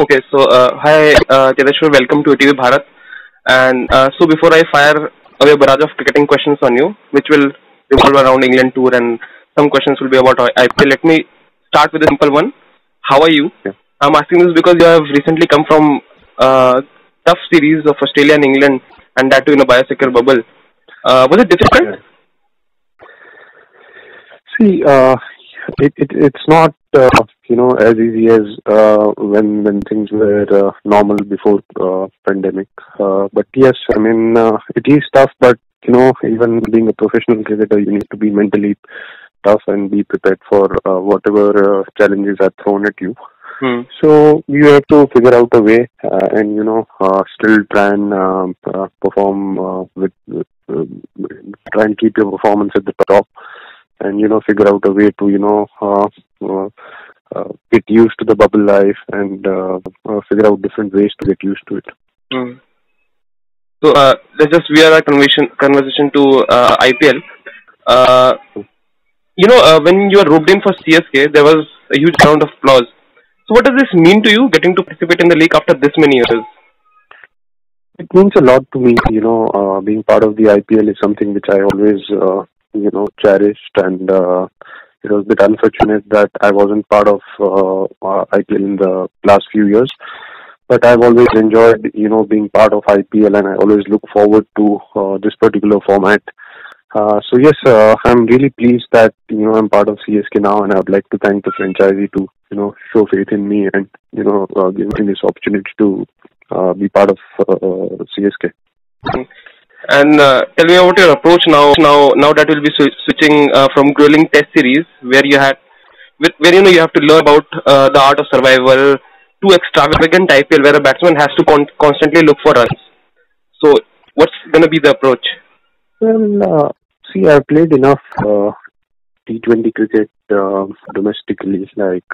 Okay, so hi, Cheteshwar, welcome to Etv Bharat. And so before I fire away a barrage of cricketing questions on you, which will revolve around England tour and some questions will be about IPL, let me start with a simple one. How are you? Yeah. I'm asking this because you have recently come from tough series of Australia and England, and that too in a biosecure bubble. Was it difficult? Yeah. See, it's not as easy as when things were normal before pandemic. But yes, I mean it is tough. But even being a professional cricketer, you need to be mentally tough and be prepared for whatever challenges are thrown at you. So you have to figure out a way and still try and perform try and keep your performance at the top, and figure out a way to get used to the bubble life and figure out different ways to get used to it. So let's just veer our conversation to IPL. Uh, when you were roped in for CSK, there was a huge round of applause. So what does this mean to you, getting to participate in the league after this many years? It means a lot to me. Being part of the IPL is something which I always cherished, and it was a bit unfortunate that I wasn't part of IPL in the last few years. But I've always enjoyed, being part of IPL, and I always look forward to this particular format. So yes, I'm really pleased that I'm part of CSK now, and I would like to thank the franchisee to show faith in me and give me this opportunity to be part of CSK. And tell me about your approach now that we'll be switching from grueling Test series where you you have to learn about the art of survival to extravagant IPL where a batsman has to constantly look for runs. So what's going to be the approach? Well, see, I've played enough T20 cricket domestically, like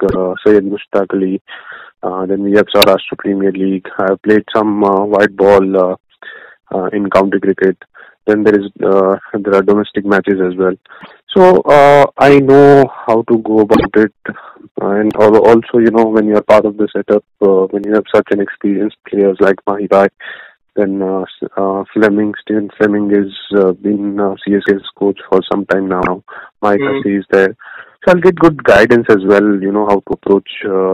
Syed Mushtaq Ali. Then we have Saurashtra Premier League. I've played some white ball in county cricket. Then there are domestic matches as well. So I know how to go about it. And also, when you're part of the setup, when you have such an experienced players like Mahibai, then Stephen Fleming has been CSK's coach for some time now. Mike Hussey is there. So I'll get good guidance as well, how to approach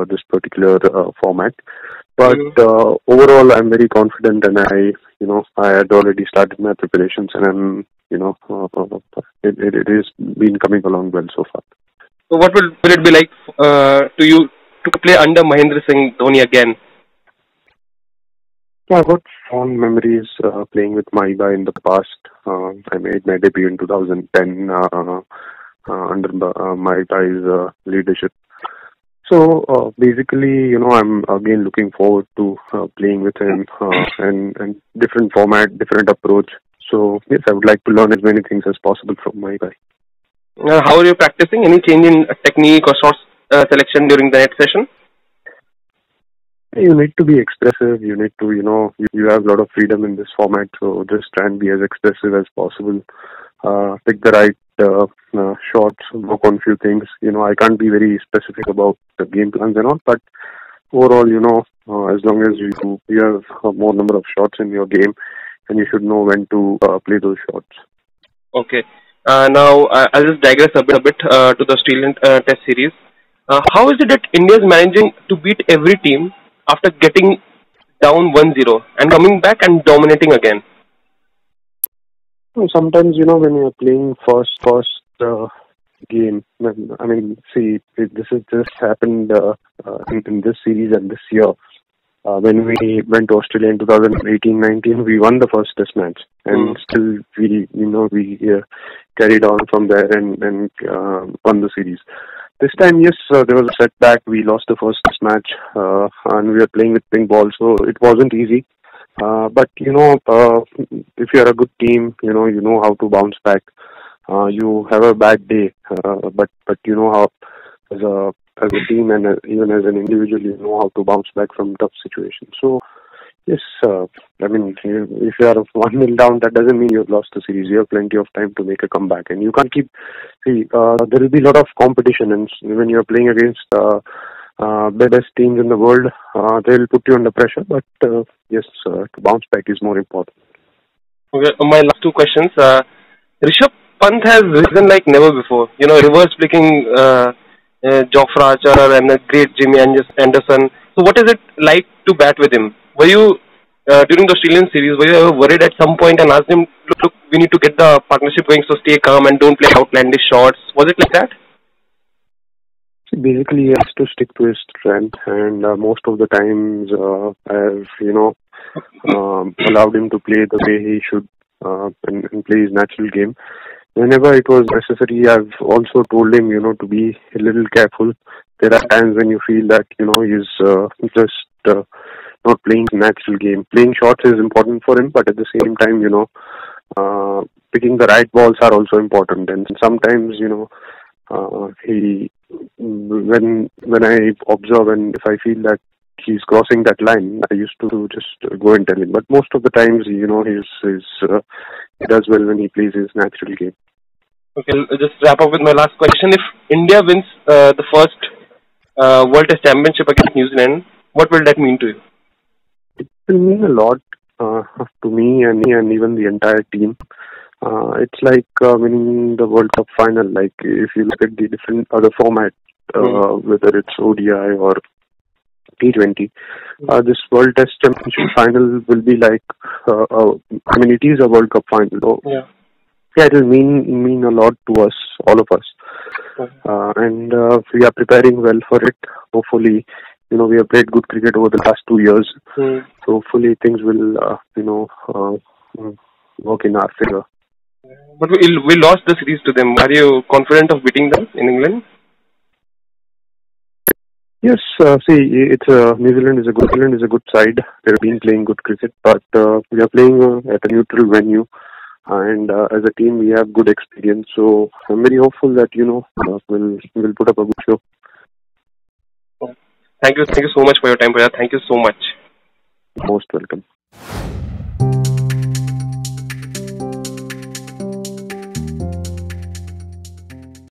this particular format. But overall, I'm very confident, and I had already started my preparations, and I'm, it has been coming along well so far. So what will it be like to you to play under Mahendra Singh Dhoni again? Yeah, I've got fond memories playing with Mahiba in the past. I made my debut in 2010 under Mahiba's leadership. So basically, I'm again looking forward to playing with him and different format, different approach. So yes, I would like to learn as many things as possible from Mahiba. How are you practicing? Any change in technique or shots selection during the net session? You need to be expressive. You need to, you have a lot of freedom in this format. So just try and be as expressive as possible. Pick the right shots, work on few things. I can't be very specific about the game plans and all, but overall, as long as you have a more number of shots in your game, and you should know when to play those shots. Okay. Now, I'll just digress a bit to the Australian Test series. How is it that India is managing to beat every team after getting down 1-0 and coming back and dominating again? Sometimes, when you're playing first game, I mean, see, this has just happened in this series and this year. When we went to Australia in 2018-19, we won the first Test match, and still we carried on from there and won the series. This time, yes, there was a setback. We lost the first Test match, and we were playing with pink ball, so it wasn't easy. But if you're a good team, you know how to bounce back. You have a bad day, but you know how as a team and even as an individual, you know how to bounce back from tough situations. So yes, I mean, if you are 1-0 down, that doesn't mean you've lost the series. You have plenty of time to make a comeback, and you can't keep. There will be a lot of competition, and when you're playing against best teams in the world, they'll put you under pressure. But yes, to bounce back is more important. Okay, my last two questions. Rishabh Pant has risen like never before. Reverse flicking Jofra Archer and a great Jimmy Anderson. So, what is it like to bat with him? Were you during the Australian series? Were you ever worried at some point and asked him, "Look, we need to get the partnership going, so stay calm and don't play outlandish shots"? Was it like that? Basically, he has to stick to his strength, and most of the times I've allowed him to play the way he should and play his natural game. Whenever it was necessary, I've also told him, to be a little careful. There are times when you feel that, he's just not playing his natural game. Playing shots is important for him, but at the same time, picking the right balls are also important. And sometimes, when I observe and if I feel that he's crossing that line, I used to just go and tell him. But most of the times, he does well when he plays his natural game. Okay, I'll just wrap up with my last question. If India wins the first World Test Championship against New Zealand, what will that mean to you? It will mean a lot to me and even the entire team. It's like winning the World Cup final. Like if you look at the different other formats, whether it's ODI or T20, this World Test Championship final will be like, it is a World Cup final. So, it will mean a lot to us, all of us. And we are preparing well for it. Hopefully, we have played good cricket over the last 2 years. So hopefully things will, work in our favor. But we lost the series to them. Are you confident of beating them in England? Yes, it's New Zealand is a good side. They've been playing good cricket, but we are playing at a neutral venue, and as a team we have good experience. So I'm very hopeful that we'll put up a good show. Thank you so much for your time, Pujara. Thank you so much. Most welcome.